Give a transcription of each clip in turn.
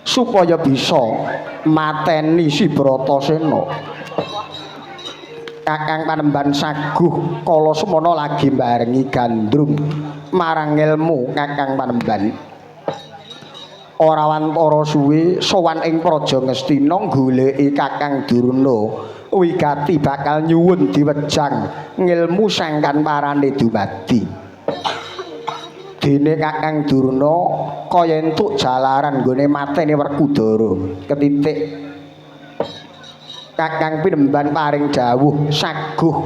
supaya bisa mateni si Bratasena. Kakang Panembahan saguh kala semana lagi barengi gandrung marang ilmu Kakang Panembahan. Ora wantara suwe sowan ing Praja Ngastina goleki Kakang Durna wigati bakal nyuwun diwejang ngilmu sangkan parane dumadi. Dene Kakang Durna kaya entuk jalaran nggone mateni Werkudara. Ketitik Kakang Panembahan paring dawuh saguh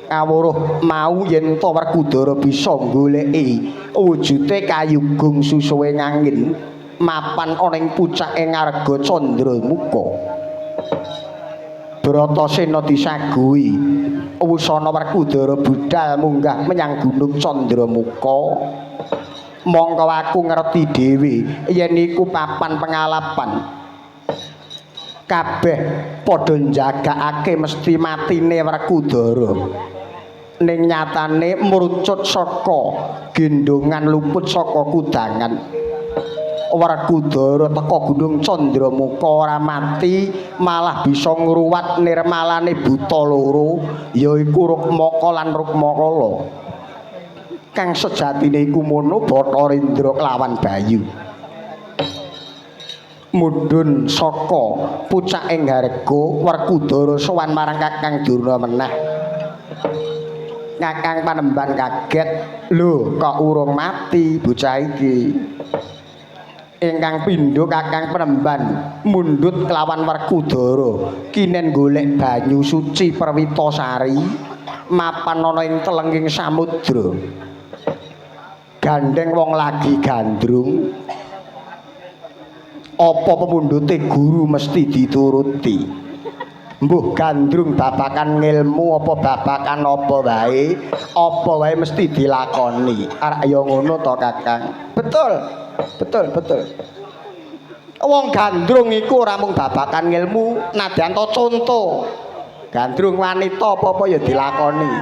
kawruh mau yen to Werkudara bisa goleki wujude kayugung susuwe ngangin mapan ana ing pucake ngarga Candramuka. Bratasena disaguhi wusana Werkudara budhal munggah menyang Gunung Candramuka. Mongko aku ngerti dhewe yen iku papan pengalapan. Kabeh padha njagakake mesti matine Werkudara. Ning nyatane mrucut saka gendongan luput saka kudangan. Werkudara teka Gunung Candramuka ora mati, malah bisa ngruwat nirmalane buta loro, yaiku Rukmaka lan Rukmakala. Kang sejatine iku mono Bathara Indra kelawan Bayu. Mudhun saka pucaking harga Werkudara sowan marang Kakang Durna meneh. Kakang Panembahan kaget, lho kok urung mati bocah iki. Ingkang pindho Kakang Panembahan mundhut kelawan Werkudara kinen golek banyu suci Perwitasari mapan ana ing telenging samudra. Gandeng wong lagi gandrung. Apa pemundhute guru mesti dituruti. Mbuh gandrung babakan ngilmu apa babakan apa wae mesti dilakoni. Arek ya ngono to Kakang. Betul. Betul. Wong gandrung iku ora mung babakan ngilmu, nadyan to conto. Gandrung wanita apa-apa ya dilakoni.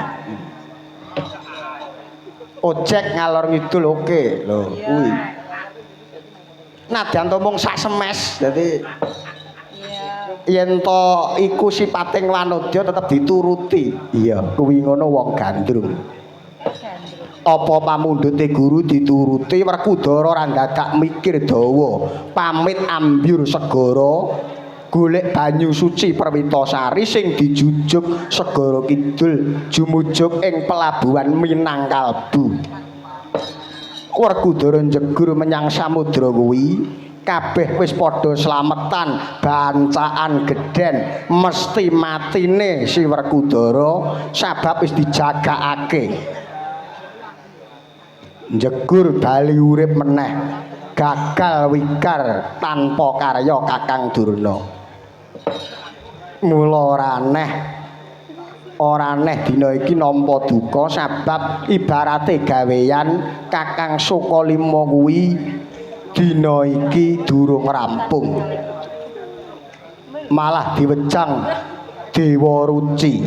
Ojek ngalor ngidul oke lho kuwi. Nadyan to mung sak semes, dadi yen to iku sipating wanodya tetep dituruti. Iya, kuwi ngono wong gandrung. Apa pamundhute guru dituruti, Werkudara ora dadak mikir dawa, pamit ambyur segara golek banyu suci Perwitasari sing dijujuk segara kidul jumujuk ing pelabuhan Minangkalbu. Werkudara njegur menyang samudra kuwi, kabeh wis padha slametan, bancaan gedhen mesti matine si Werkudara sabab wis dijagakake. Njegur bali urip meneh, gagal wikar tanpa karya Kakang Durna. Mula ora aneh dina iki nampa duka sabab ibarate gawean Kakang Sukalima kuwi dina iki durung rampung. Malah diwejang Dewa Ruci.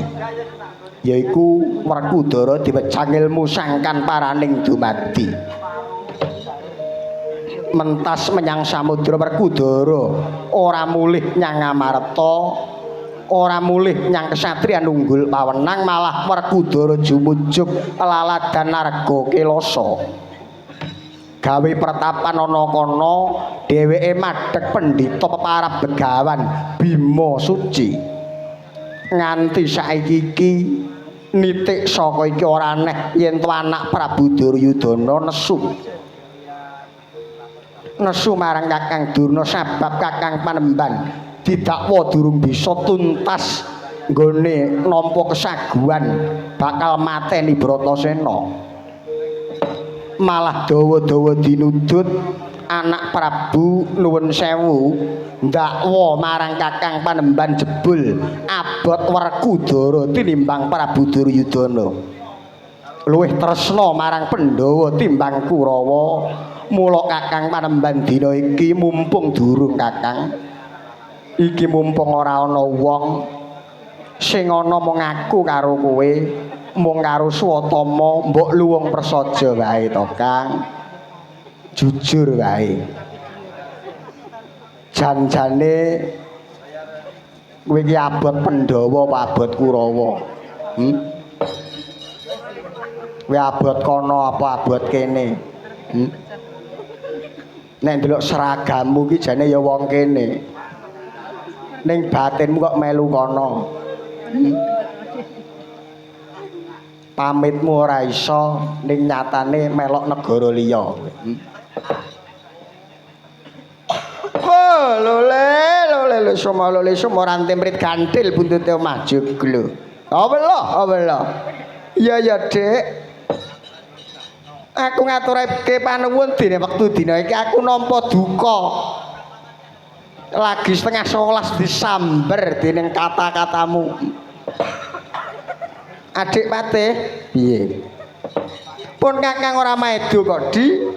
Yaiku Werkudara diwejang ilmu sangkan paraning dumadi. Mentas menyang samudra Werkudara ora mulih nyang Ngamarta, ora mulih nyang kesatriyan unggul pawenang, malah Werkudara jumujuk laladan narga Kelasa. Gawe pertapan ana kono, dheweke madheg pendhita peparab begawan Bima Suci. Nganti saiki iki nitik saka iki ora aneh yen to anak Prabu Duryudana nesu marang Kakang Durna sabab Kakang Panembahan didakwa durung bisa tuntas nggone nampa kesaguhan bakal mateni Bratasena. Malah dawa-dawa dinudut anak Prabu nuwun sewu ndakwa marang Kakang Panembahan jebul abot Werkudara tinimbang Prabu Duryudana. Luwih tresna marang Pandhawa timbang Kurawa. Mula Kakang Panembahan dina iki mumpung durung Kakang. Iki mumpung ora ana wong sing ana mung aku karo kowe, mung karo Swatama, mbok luwung prasaja wae to Kang. Jujur wae. Jan-jane kowe iki abot Pandhawa apa abot Kurawa? Kowe abot kono apa abot kene? Nek ndelok seragammu iki jane ya wong kene. Ning batinmu kok melu kono. Pamitmu ora iso ning nyatane melok negara liya. Oh, lole semua rantai mrit gantil buntute omah joglo. Apa? Iya ya, Dek. Aku ngaturake panuwun dene wektu dina iki aku nampa duka. Lagi setengah 11 disamber dening kata-katamu. Adik Patih, piye? Pun Kakang ora maedo kok, Di.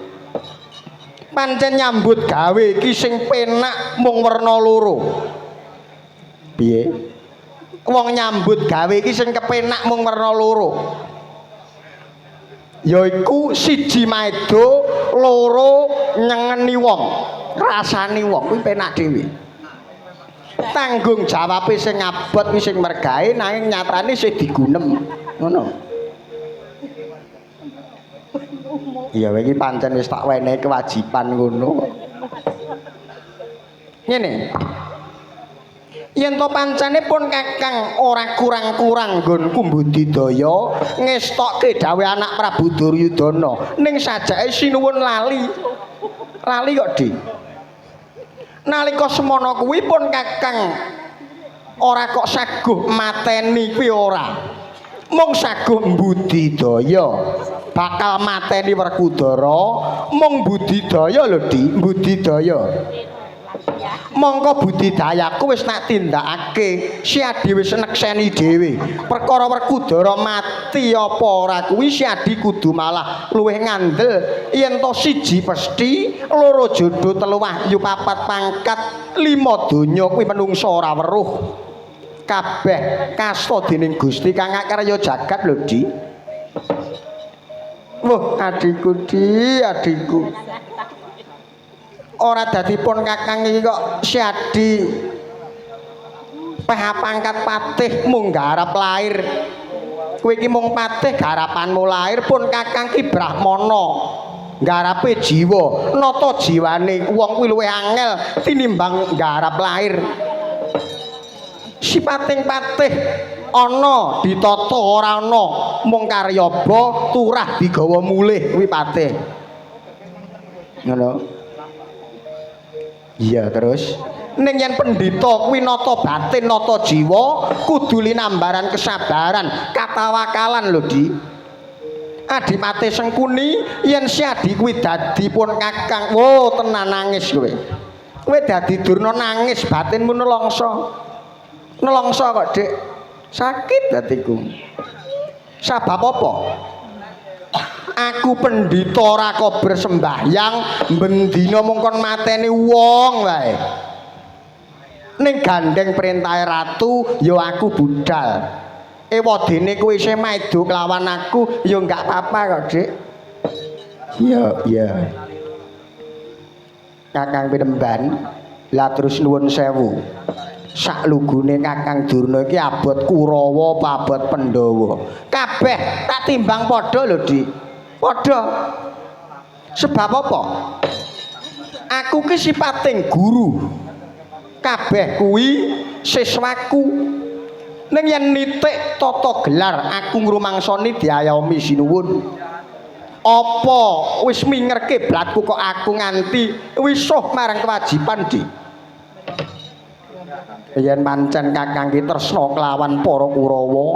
Pancen nyambut gawe iki sing penak mung werna loro. Piye? Wong nyambut gawe iki sing kepenak mung werna loro. Yaiku siji maedo, loro nyengeni wong, rasani wong kuwi penak dhewe. Tanggung jawabe sing abot kuwi sing mergahe nanging nyatane sing digunem. Ngono. Iya iki pancen wis tak wenehi kewajiban ngono. Ngene. Yen to pancane pun Kakang ora kurang-kurang nggonku budidaya ngestokke dawuh anak Prabu Duryudana ning sajake sinuwun lali. Lali kok, Di. Nalika semana kuwi pun Kakang ora kok saguh mateni kuwi ora. Mung saguh budidaya. Bakal mateni Werkudara mung budidaya lho, Di, budidaya. Mongko budidayaku wis tak tindakake, Siadi wis nekseni dhewe. Perkara Werkudara mati apa ora kuwi Siadi kudu malah luwih ngandel yen to siji pesthi, loro jodho, telu wahyu, papat pangkat, lima donya kuwi menungsa ora weruh. Kabeh kasta dening Gusti Kang karya jagat lho, Di. Wah, adikku, Di, adikku. Ora dadi pun Kakang iki kok Siadi pangkat patih mung garap lair. Kowe iki mung patih garapanmu lair pun Kakang ki Brahmana. Garape jiwa, nata jiwane wong kuwi luwih angel tinimbang garap lair. Sipating patih ana ditata ora ana mung karyaba turah digawa mulih kuwi patih. Ngono. Iya terus ning yen pendhita kuwi nata batin nata jiwa kudu linambaran kesabaran katawakalan lho, Di. Adipati Sengkuni yen Siadi kuwi dadi pun Kakang tenan nangis kowe. Kowe dadi durna nangis batinmu nelongso kok, Dik. Sakit hatiku. Sabab apa? Aku pendhita ora kok bersembahyang bendina mung kon mateni wong wae. Ning gandeng perintahe ratu ya aku budal. Ewadene kowe isih maido kelawan aku ya enggak apa-apa kok, Dik. Iya. Kakang Pinemban, lah terus nuwun sewu. Saklugune Kakang Durna iki abot Kurawa apa abot Pandhawa? Kabeh tak timbang padha lho, Dik. Padha. Sebab apa? Aku ki sipating guru. Kabeh kuwi siswaku. Ning yen nitik tata gelar aku ngrumangsani diayomi sinuwun. Apa wis mingerke blatku kok aku nganti wisuh marang kewajiban, Dik. Yen pancen Kakang ki tresna kelawan para Kurawa,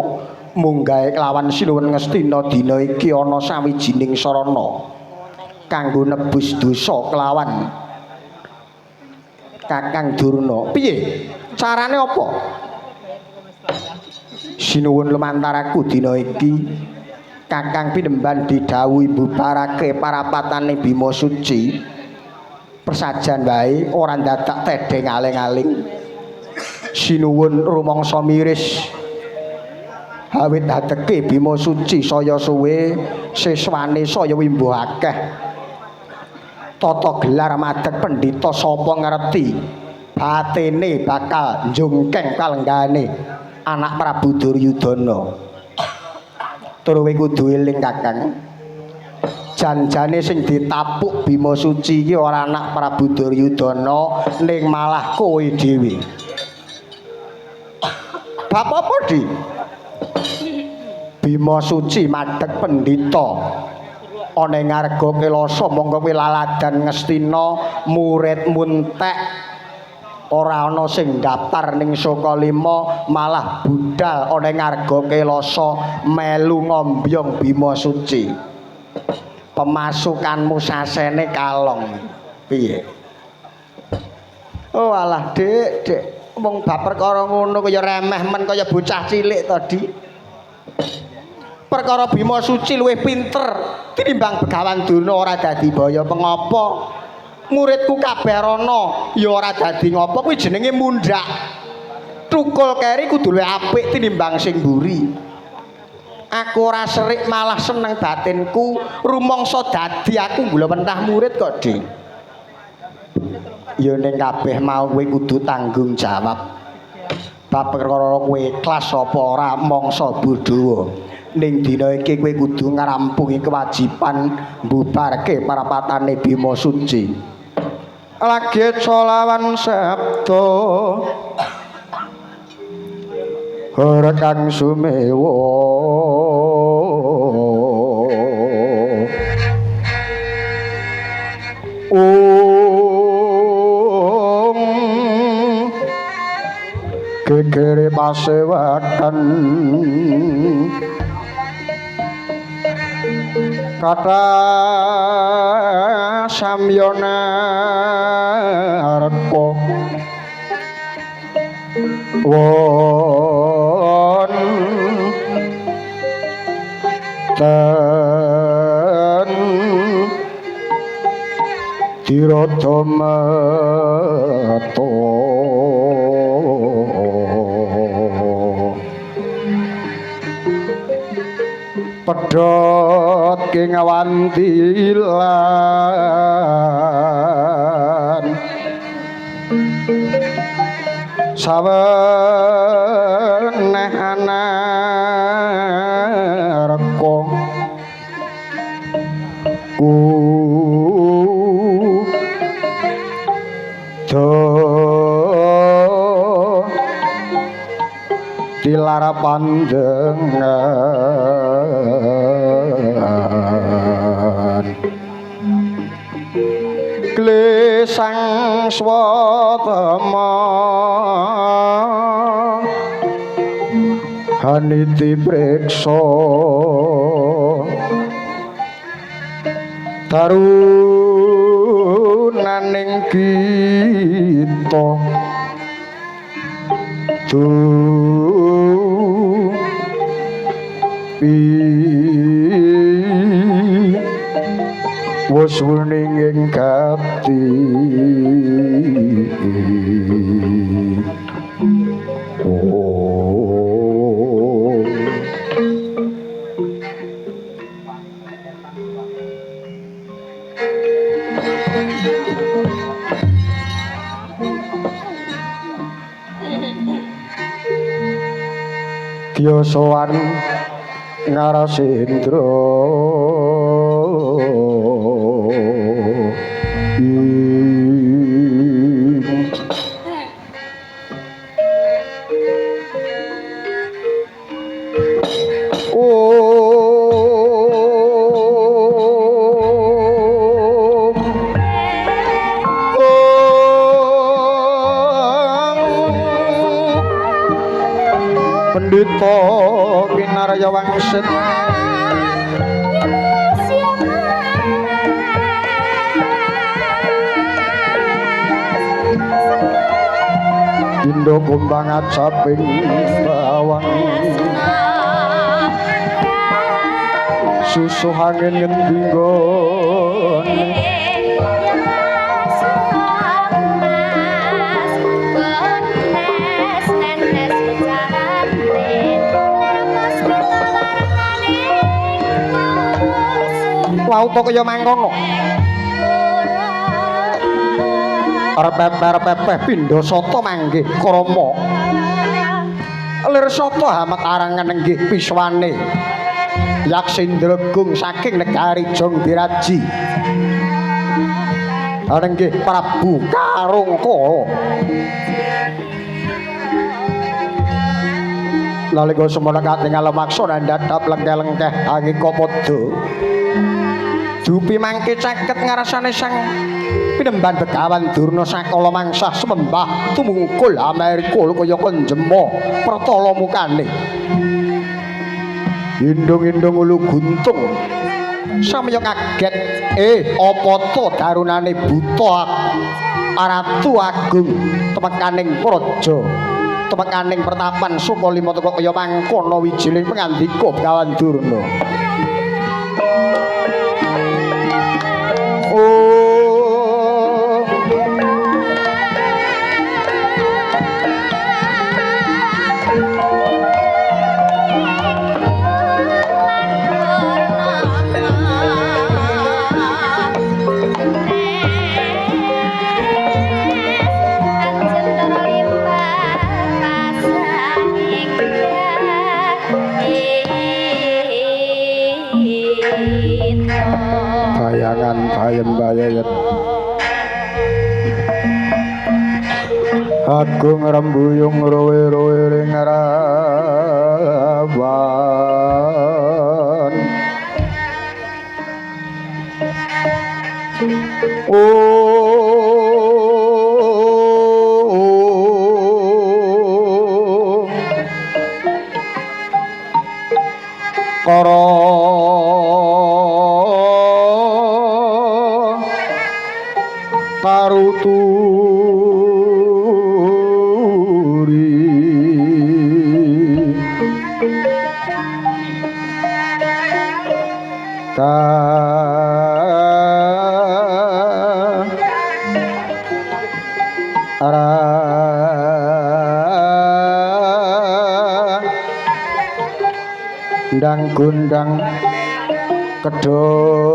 munggahe kelawan sinuwun Ngastina dina iki ana sawijining sarana kanggo nebus dosa kelawan Kakang Durna. Piye? Carane apa? Sinuwun lumantaraku dina iki Kakang Pinemban didhawuhi bubarake parapatane Bima Suci. Persajan wae ora dadak tedheng aling-aling. Sinuwun rumangsa miris awit adeke Bima Suci saya suwe siswane saya wimbuh akeh. tata gelar madeg pendhita sapa ngerti batine bakal njungkeng kalenggane anak Prabu Duryudana. Tur kowe kudu eling Kakang. Janjane sing ditapuk Bima Suci iki ora anak Prabu Duryudana ning malah kowe dhewe. Bab apa, Di? Bima Suci madeg pendhita ana ing Arga Kelasa monggo kowe laladan ngestina murid muntek ora ana sing daftar ning Sokalima malah budal ana ing Arga Kelasa melu ngombyong Bima Suci. Pemasukanmu sasene kalong. Piye? Oh alah, Dik, wong bab perkara ngono kaya remeh men kaya bocah cilik tadi. Perkara Bima Suci luwih pinter tinimbang Begawan Durna ora dadi baya pengapa. Muridku kabeh rono ya ora dadi ngapa kuwi jenenge mundhak. Tukul keri kudu luwih apik tinimbang sing mburi. Aku ora serik malah seneng batinku rumangsa dadi aku gula pentah murid kok, Dik. Ya ning kabeh mau kowe kudu tanggung jawab. Bab perkara kowe ikhlas apa ora mangsa Budawa. Ning dina iki kowe kudu ngrampungi kewajiban mbubarke parapatane Bima Suci. Lagi colawan sabda Rekang Sumewa gegere pasewakan kata samyana arko won ten tirotomato pedhot kingawantilan saweneh anarko tilar panjenengan klesang swatama haniti preksa tarunaning kita was winning ing kapti oh Kyosoan Ngarasendra Pendhita Kinarya Wangsit Indo kumbang acaping bawang susu angin ngendi nggone wau to kaya mangkono arep-arep pindha sata manggih krama lir sata hamat arangan nenggih piswane Yaksindragung saking negari Jongbiraji nenggih Prabu Karungkala nalika semana katingal maksa ndadap lengke-lengkeh angika padha dupi mangke caket ngarasane sang pinemban Begawan Durna sakala mangsah sembah tumungkul Amerikul kaya kenjema pertala mukane indung-indung ulu guntung samya kaget apa to darunane buta Ratu Agung temekaning praja temekaning pertapan Sukalima teka kaya mangkono wijining pangandika Begawan Durna bayangan bayem-bayet agung rembuyung rowe-rowe ring rawan kara paruturi ndang gundang kedondo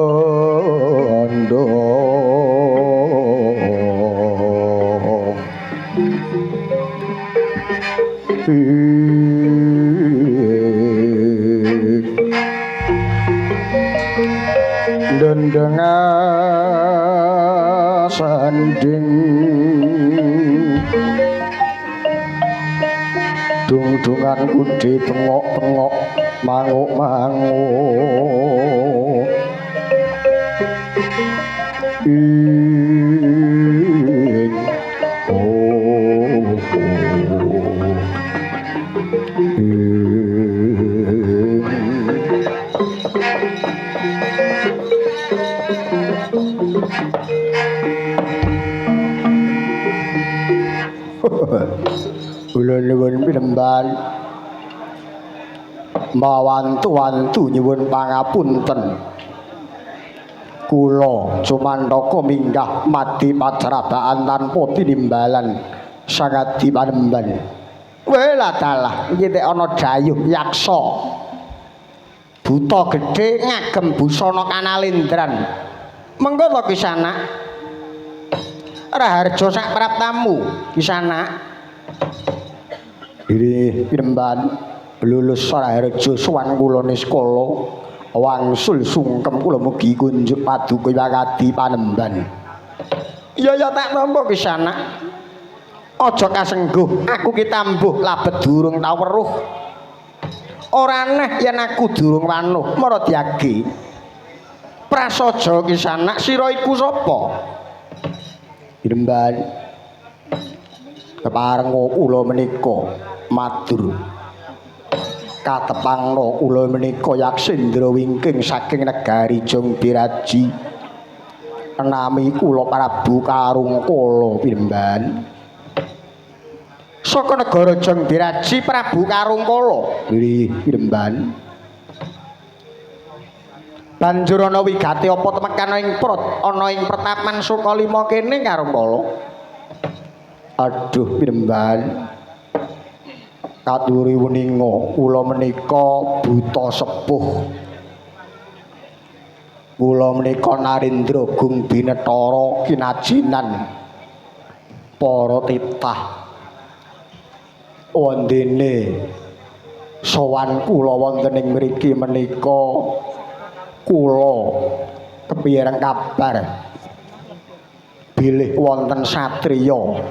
dendengan sanding dung-dungan kude pengok-pengok manguk-manguk kula nuwun pinemban mawantu-wantu nyuwun pangapunten kula Cumantaka minggah mati pacrabaan tanpa tinimbalan sangadi panemban wela dalah iki nek ana dayuh yaksa buta gedhe ngagem busana kanalindran mengko to Kisanak raharja sak praptamu Kisanak Iri pinemban lulus Raharja sowan kula niskala wangsul sungkem kula mugi kunjuk paduka wakadi panemban. Ya tak tampa Kisanak. Aja kasengguh aku ki tambuh labet durung tau weruh. Ora aneh yen aku durung wanuh mara diage. Prasaja Kisanak sira iku sapa? Pinemban keparenga kula menika matur katepangna kula menika Yaksindra wingking saking negari Jongbiraji nami kula Prabu Karungkala pinemban saka negara Jongbiraji Prabu Karungkala nggih pinemban banjur ana wigati apa temekan ana ing pertapan Sukalima kene Karungkala aduh pinemban katuri weninga kula menika buta sepuh kula menika Narendra Gung Binetara kinajinan para titah wondene sowan kula wonten ing mriki menika kula kepiyerang kabar bilih wonten satriya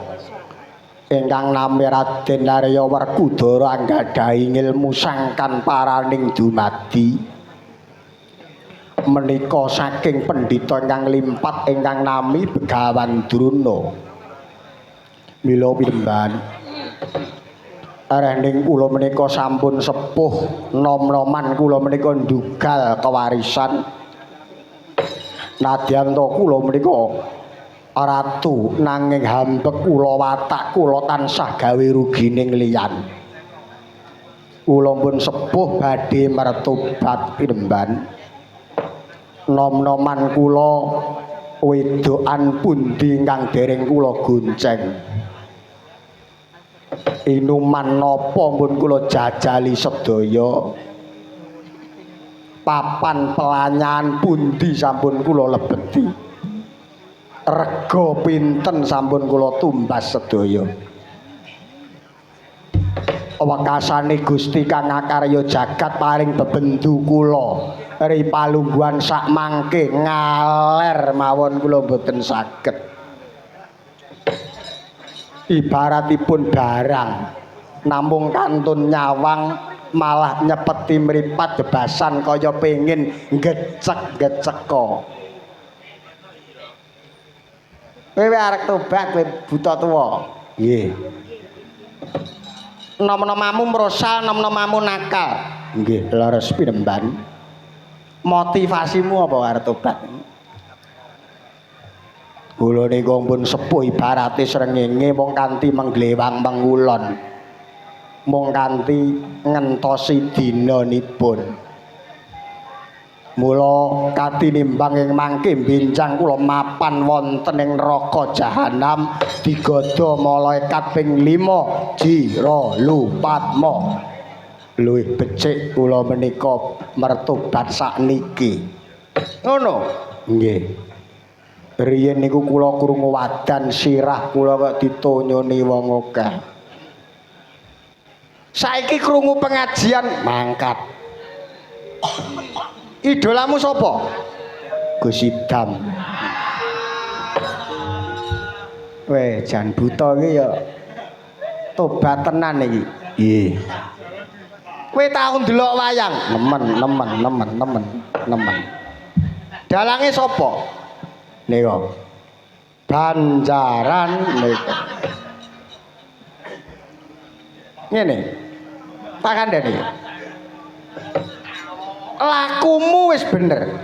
ingkang nami Raden Arya Werkudara anggadhahi ngilmu sangkan paraning dumadi menika saking pendhita ingkang limpat ingkang nami Begawan Druna. Mila piremban arehing kula menika sampun sepuh nom-noman kula menika ndugal kewarisan nadyan to kula menika ratu nanging hambek kula watak kula tansah gawe rugining liyan. Kula pun sepuh badhe mertobat piremban. Nom-noman kula wedokan pundi ingkang dereng kula gonceng. Inuman napa pun kula jajali sedaya. Papan pelanyan pundi sampun kula lebeti. Rega pinten sampun kula tumbas sedaya. Wekasane Gusti Kang Akarya jagat paring bebendu kula ri palungguhan sak mangke ngaler mawon kula boten saged. Ibaratipun barang namung kantun nyawang malah nyepeti mripat jebasan kaya pengin gecek-geceka. Kowe arek tobat kowe buta tuwa. Nggih. Nom-nomamu mrosal, nom-nomamu nakal. Nggih, leres piremban. Motivasimu apa arek tobat? Kula nika pun sepuh ibarate srengenge mung kanthi mengglewang mengulon. Mung kanthi ngentosi dinanipun. Mula katinimbang ing mangke benjang kula mapan wonten ing neraka jahanam digodha malaikat ping 5 jira lupatma. Luwih becik kula menika mertobat sakniki. Ngono? Nggih. Riyen niku kula krungu wadan sirah kula kok ditonyoni wong akeh. Saiki krungu pengajian mangkat. Idolamu sapa? Gus Idam. Weh, jan buta iki ya tobat tenan iki. Nggih. Kowe tau ndelok wayang? Nemen. Dalange sapa? Nika. Banjaran nika. Ngene. Tak kandhani. Lakumu wis bener.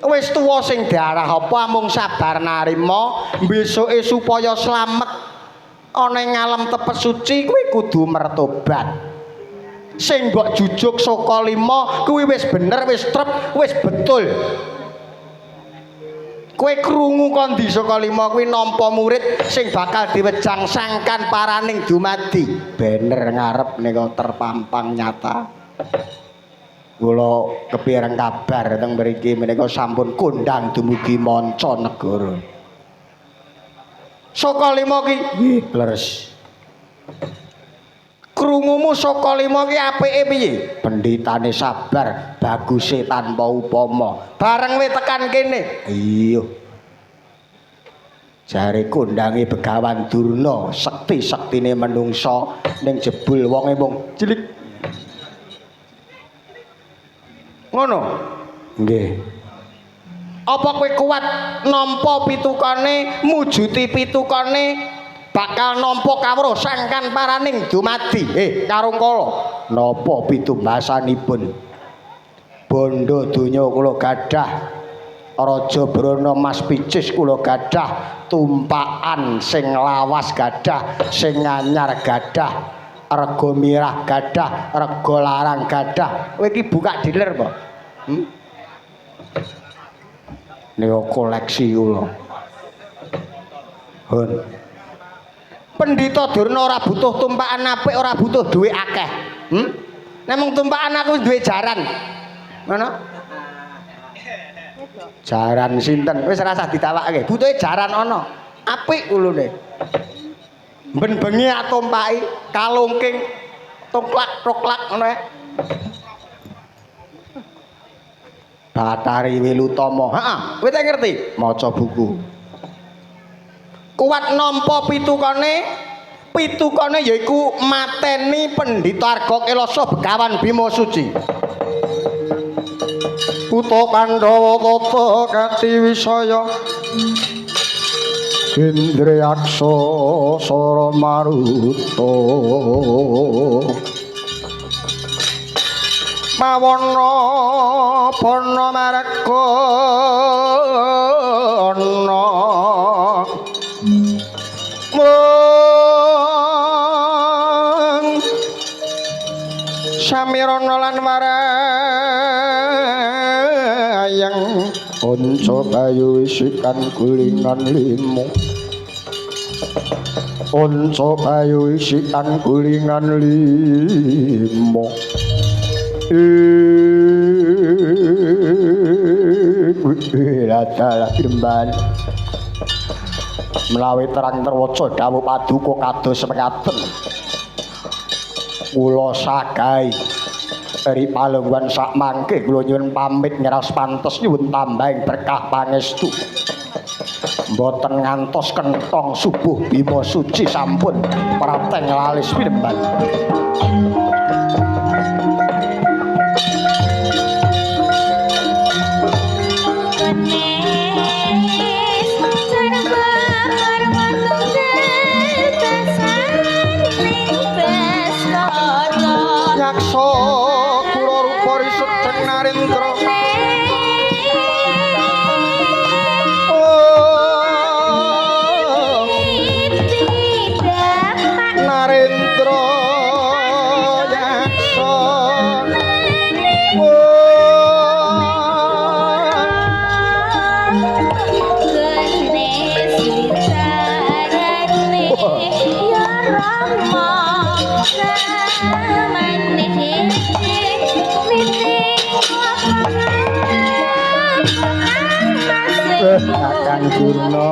Wis tuwa sing diarah apa mung sabar narima besoke supaya slamet ana ing alam tepes suci kuwi kudu mertobat. Sing mbok jujuk saka 5 kuwi wis bener, wis trep, wis betul. Kowe krungu kondi saka 5 kuwi nampa murid sing bakal diwejang sangkan paraning dumadi. Bener ngarep nika terpampang nyata. Kula kepireng kabar teng mriki menika sampun kondang dumugi manca negara. Saka 5 ki nggih leres. Krungumu saka 5 ki apike piye? Penditane sabar, baguse tanpa upama. Bareng we tekan kene. Iya. Jare kondange Begawan Durna, sekti-sektine menungsa ning jebul wonge mung cilik. Ngono? Nggih. Apa kowe kuat nampa pitukane, mujuti pitukane bakal nampa kawruh sangkan paraning dumadi? Karung kala napa pitumbasanipun? Bondo donya kula gadah, Raja Brana Mas Picis kula gadah, tumpakan sing lawas gadah, sing anyar gadah. Rega mirah gadah, rega larang gadah. Kowe iki buka dealer apa? Nika koleksi kula. Hun. Pendhita Durna ora butuh tumpakan apik, ora butuh dhuwit akeh. Nek mung tumpakan aku duwe jaran. Ngono? Jaran sinten? Wis ora usah ditawake. Butuhe jaran ana. apik ulune. Ben bengi atompaki kalungking toklak-toklak ngono ae. Bathari Wilutama. Heeh, kowe tak ngerti maca buku. Kuat nampa pitukane yaiku mateni Pendhita Arga Kelasa Begawan Bima Suci. Putra Pandhawa tata kati wisaya Indriyaksa Sara Maruta mawana pana marakana samirana lan warayang onco bayu isikan gulingan limo onco bayu isikan gulingan limo Rata Piremban menawi terang terwaca dawuh paduka kados mekaten kula sagai eri palungguhan sak mangke kula nyuwun pamit ngeras pantes nyuwun tambahing berkah pangestu mboten ngantos kenthong subuh Bima Suci sampun prateng lalis Piremban. Yaksa kula rupa risedeng narendra narendra yaksa Kakang Durna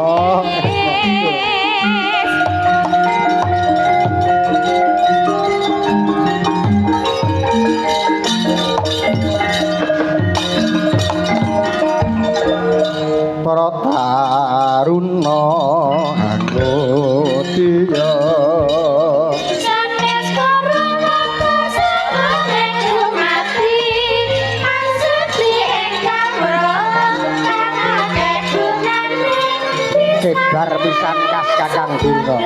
para taruna anggotya kebar pisan kas Kakang Durna.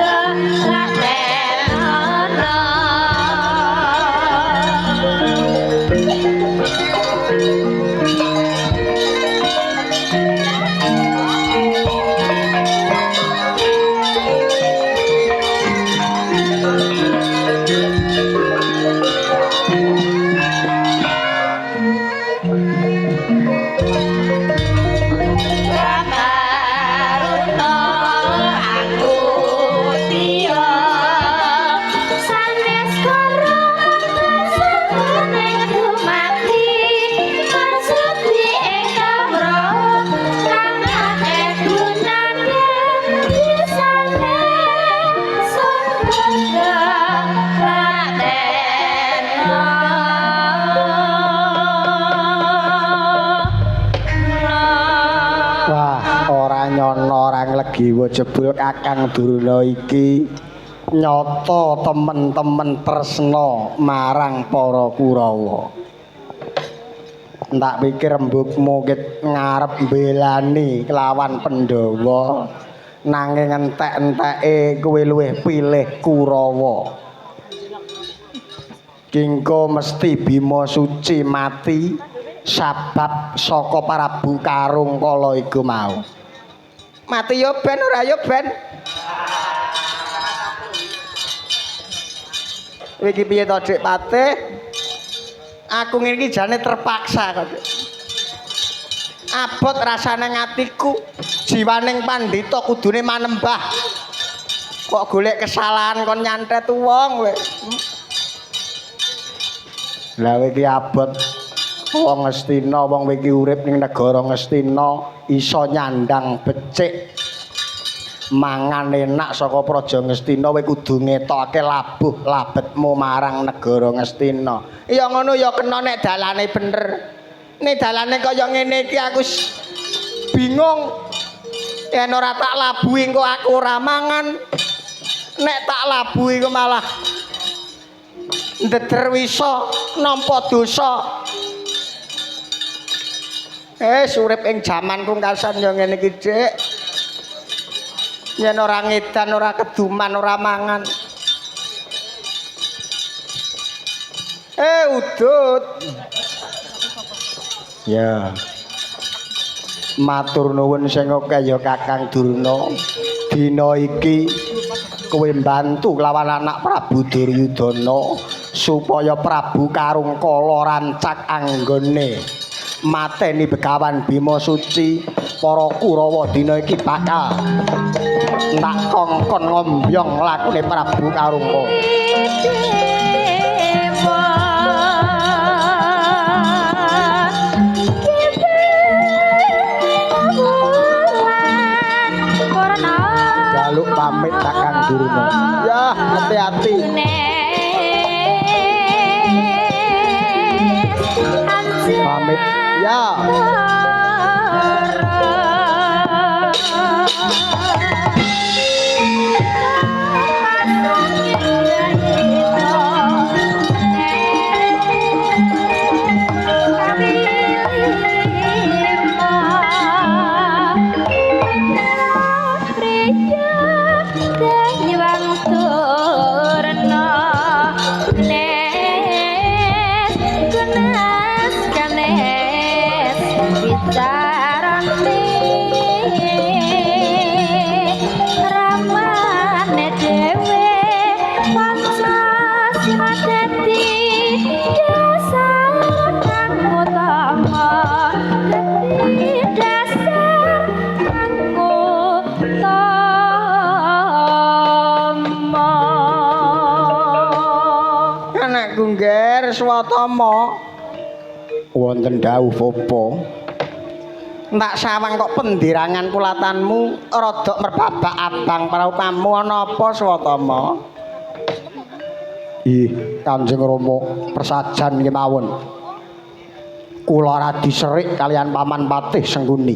Giwa jebul Kakang Durna iki nyata temen-temen tresna marang para Kurawa. Ndak pikir embukmu ket ngarep mbelani kelawan Pandhawa nanging entek-enteke kowe luwih pilih Kurawa. Kingko mesti Bima Suci mati sabab saka Prabu Karung kala iku mau. Mati yo ben ora yo ben. Iki piye to Dik Patih? Aku ngene iki jane terpaksa kok. Abot rasane ngatiku, jiwaning pandhita kudune manembah. Kok golek kesalahan kon nyantet wong kowe. Lah iki abot wong Ngastina, wong iki urip ning negara Ngastina iso nyandang becik mangan enak saka Praja Ngastina kowe kudu ngetokake labuh labetmu marang negara Ngastina. Ya ngono ya kena nek dalane bener. Nek dalane kaya ngene iki aku bingung. Yen ora tak labuhi engko aku ora mangan. Nek tak labuhi kok malah ndeder wisa nampa dosa. Urip ing jaman pungkasan ya ngene iki, Dik. Yen ora ngedan, ora keduman, ora mangan. Udut. Ya. Matur nuwun sing akeh ya Kakang Durna. Dina iki kowe mbantu lawan anak Prabu Duryudana supaya Prabu Karungkala rancak anggone mateni Begawan Bima Suci. Para Kurawa dina iki bakal tak kongkon ngombyong lakune Prabu Karungkala. Jaluk pamit Kakang Durna. Ya, hati-hati. Pamit. Ya. Swatama wonten dawuh apa? Ndak sawang kok pendirangan kulatanmu rada merbabak abang praupamu ana apa Swatama? Ih, Kanjeng Rama persajan kemawon. Kula radi serik kalian Paman Patih Sengkuni.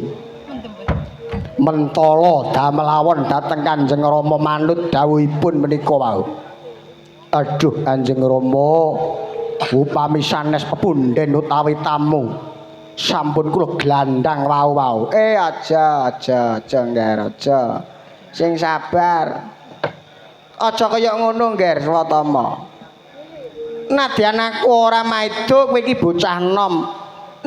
Mentala damelawon dhateng Kanjeng Rama manut dawuhipun menika wau. Aduh Kanjeng Rama, upami sanes pepunden utawi tamu sampun kula glandang wau-wau. Aja Ngger, aja. Sing sabar. Aja kaya ngono Ngger Swatama. Nadyan aku ora maido kowe iki bocah nom.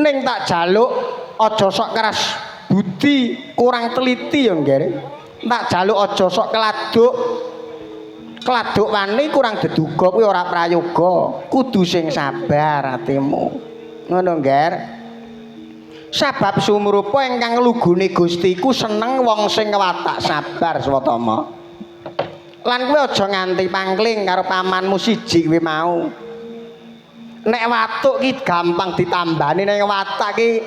Ning tak jaluk aja sok keras budi, kurang teliti ya Ngger. Tak jaluk aja sok Kladuk wani kurang deduga kuwi ora prayoga. Kudu sing sabar atimu. Ngono, Ngger. Sabab sumrupa ingkang nglugune Gustiku seneng wong sing watak sabar, Swatama. Lan kowe aja nganti pangling karo pamanmu siji kuwi mau. Nek watuk ki gampang ditambani, nek watak ki